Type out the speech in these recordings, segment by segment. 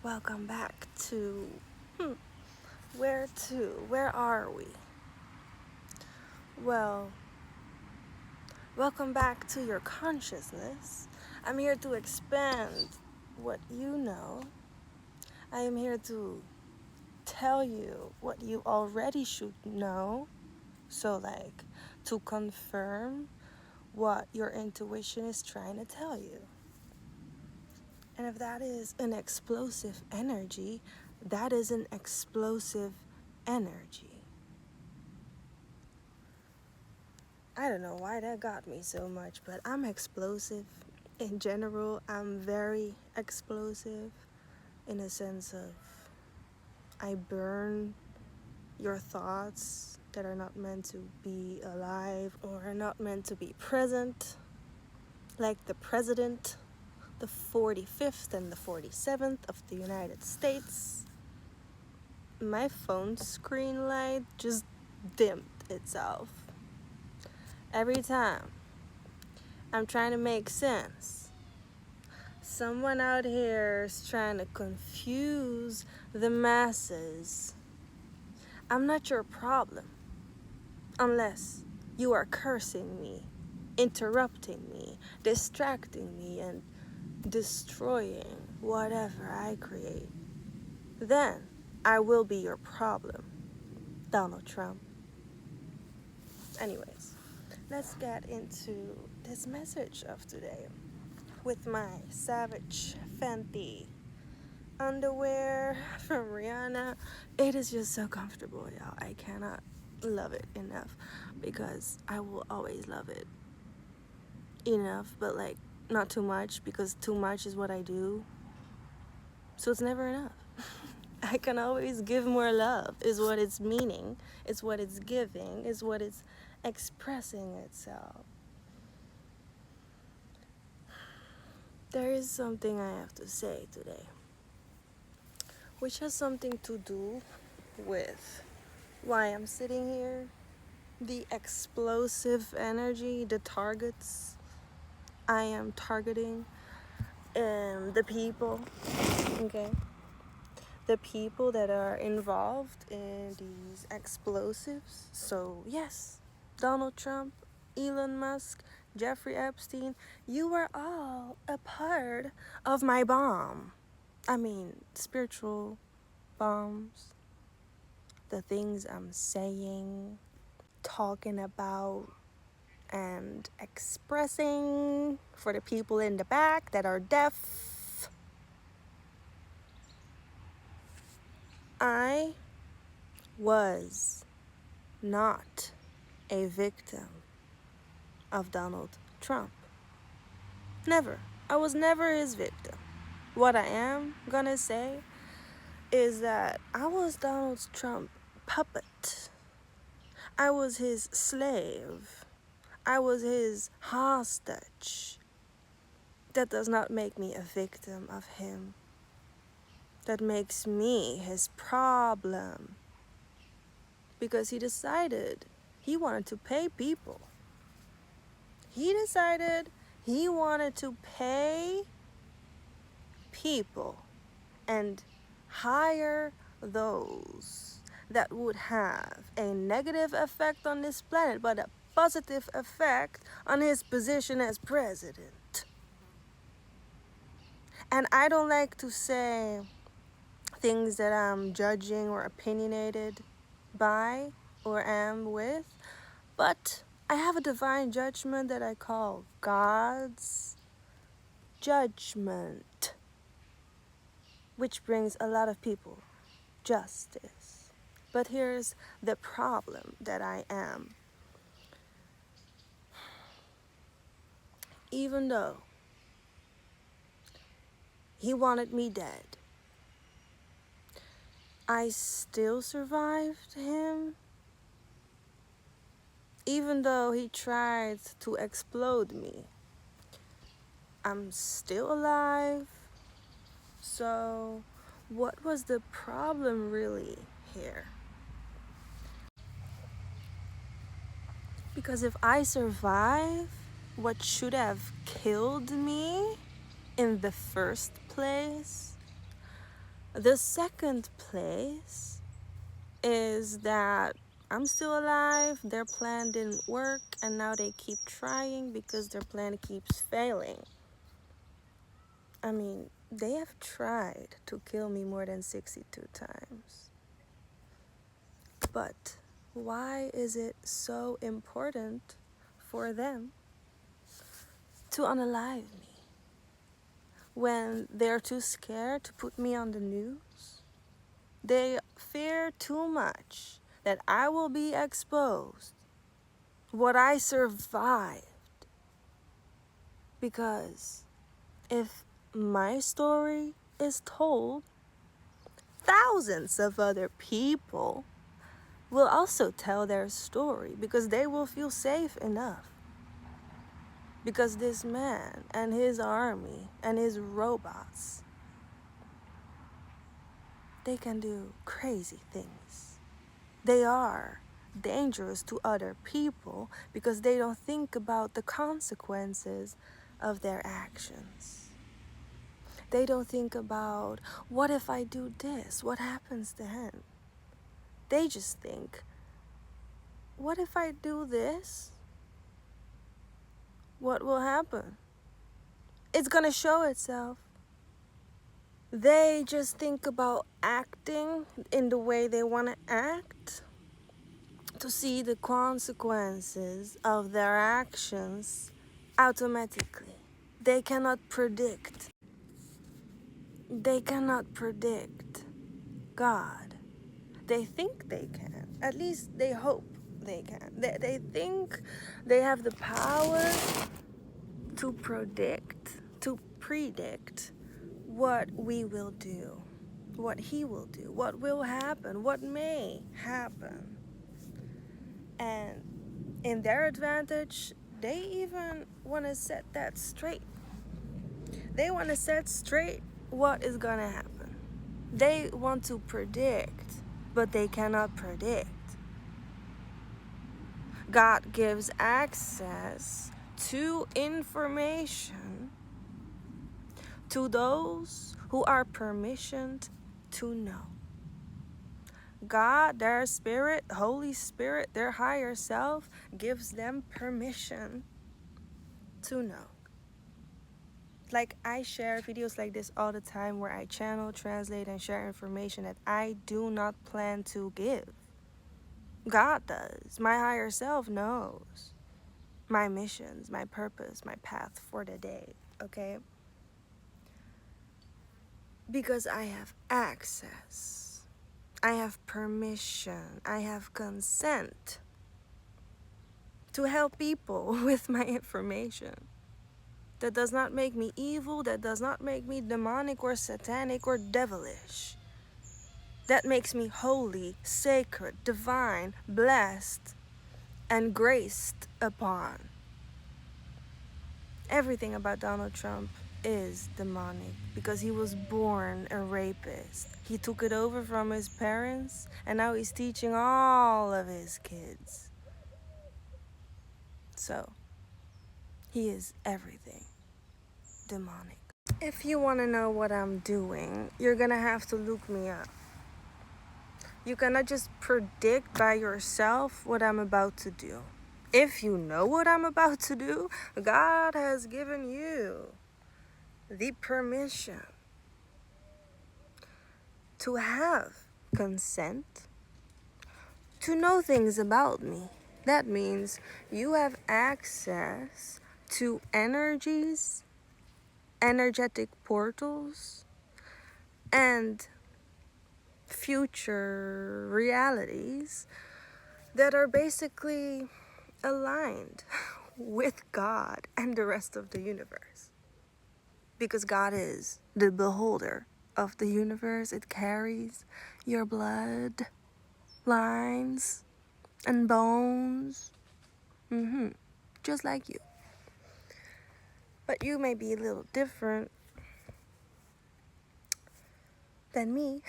Welcome back to where to? Where are we? Well, welcome back to your consciousness. I'm here to expand what you know. I am here to tell you what you already should know. So, to confirm what your intuition is trying to tell you. And if that is an explosive energy, that is an explosive energy. I don't know why that got me so much, but I'm explosive. In general, I'm very explosive in a sense of I burn your thoughts that are not meant to be alive or are not meant to be present. Like the president, the 45th and the 47th of the United States. My phone screen light just dimmed itself. Every time I'm trying to make sense, someone out here is trying to confuse the masses. I'm not your problem unless you are cursing me, interrupting me, distracting me, and destroying whatever I create. Then I will be your problem, Donald Trump. Anyways, let's get into this message of today with my Savage Fenty underwear from Rihanna. It is just so comfortable, y'all. I cannot love it enough because I will always love it enough, but not too much, because too much is what I do. So it's never enough. I can always give more love, is what it's meaning, is what it's giving, is what it's expressing itself. There is something I have to say today, which has something to do with why I'm sitting here, the explosive energy, the targets I am targeting, the people, okay? The people that are involved in these explosives. So yes, Donald Trump, Elon Musk, Jeffrey Epstein, you were all a part of my bomb. I mean, spiritual bombs. The things I'm saying, talking about, and expressing for the people in the back that are deaf. I was not a victim of Donald Trump. Never. I was never his victim. What I am gonna say is that I was Donald Trump's puppet. I was his slave. I was his hostage. That does not make me a victim of him. That makes me his problem. Because he decided he wanted to pay people. He decided he wanted to pay people and hire those that would have a negative effect on this planet, but a positive effect on his position as president. And I don't like to say things that I'm judging or opinionated by or am with, but I have a divine judgment that I call God's judgment, which brings a lot of people justice. But here's the problem that I am. Even though he wanted me dead, I still survived him. Even though he tried to explode me, I'm still alive. So what was the problem really here? Because if I survive what should have killed me in the first place, The second place is that I'm still alive, their plan didn't work, and now they keep trying because their plan keeps failing. I mean, they have tried to kill me more than 62 times. But why is it so important for them to unalive me when they're too scared to put me on the news? They fear too much that I will be exposed, what I survived. Because if my story is told, thousands of other people will also tell their story because they will feel safe enough. Because this man and his army and his robots, they can do crazy things. They are dangerous to other people because they don't think about the consequences of their actions. They don't think about, what if I do this? What happens to him? They just think, what if I do this? What will happen? It's gonna show itself. They just think about acting in the way they want to act to see the consequences of their actions automatically. They cannot predict. They cannot predict God. They think they can. At least they hope they can. They think they have the power to predict what we will do, what he will do, what will happen, what may happen. And in their advantage, they even want to set that straight. They want to set straight what is going to happen. They want to predict, but they cannot predict. God gives access to information to those who are permissioned to know. God, their spirit, Holy Spirit, their higher self, gives them permission to know. Like, I share videos like this all the time where I channel, translate, and share information that I do not plan to give. God does. My higher self knows my missions, my purpose, my path for the day, okay? Because I have access. I have permission. I have consent to help people with my information. That does not make me evil. That does not make me demonic or satanic or devilish. That makes me holy, sacred, divine, blessed, and graced upon. Everything about Donald Trump is demonic because he was born a rapist. He took it over from his parents and now he's teaching all of his kids. So, he is everything demonic. If you want to know what I'm doing, you're gonna have to look me up. You cannot just predict by yourself what I'm about to do. If you know what I'm about to do, God has given you the permission to have consent to know things about me. That means you have access to energies, energetic portals, and future realities that are basically aligned with God and the rest of the universe. Because God is the beholder of the universe. It carries your blood lines and bones. Just like you. But you may be a little different than me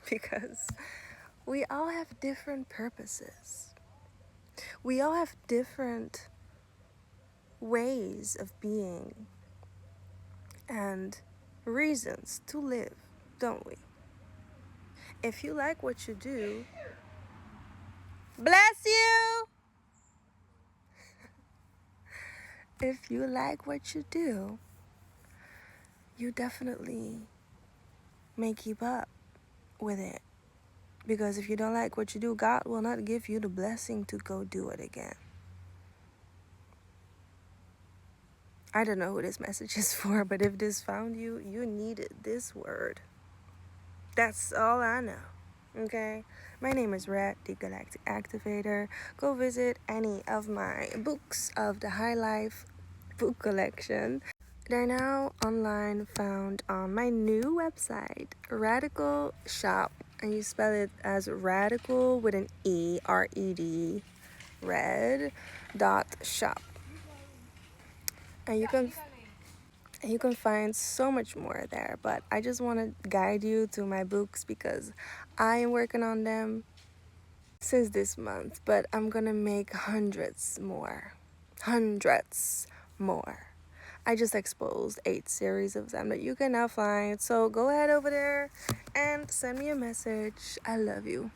because we all have different purposes. We all have different ways of being and reasons to live, don't we? if you like what you do, bless you. If you like what you do, you definitely may keep up with it. Because if you don't like what you do, God will not give you the blessing to go do it again. I don't know who this message is for, but if this found you, you needed this word. That's all I know. Okay? My name is Rat, the Galactic Activator. Go visit any of my books of the High Life book collection. They're now online, found on my new website, Radical Shop. And you spell it as radical with an E, R-E-D, red.shop. And you can find so much more there, but I just want to guide you to my books because I am working on them since this month, but I'm gonna make hundreds more. I just exposed 8 series of them that you can now find, so go ahead over there and send me a message. I love you.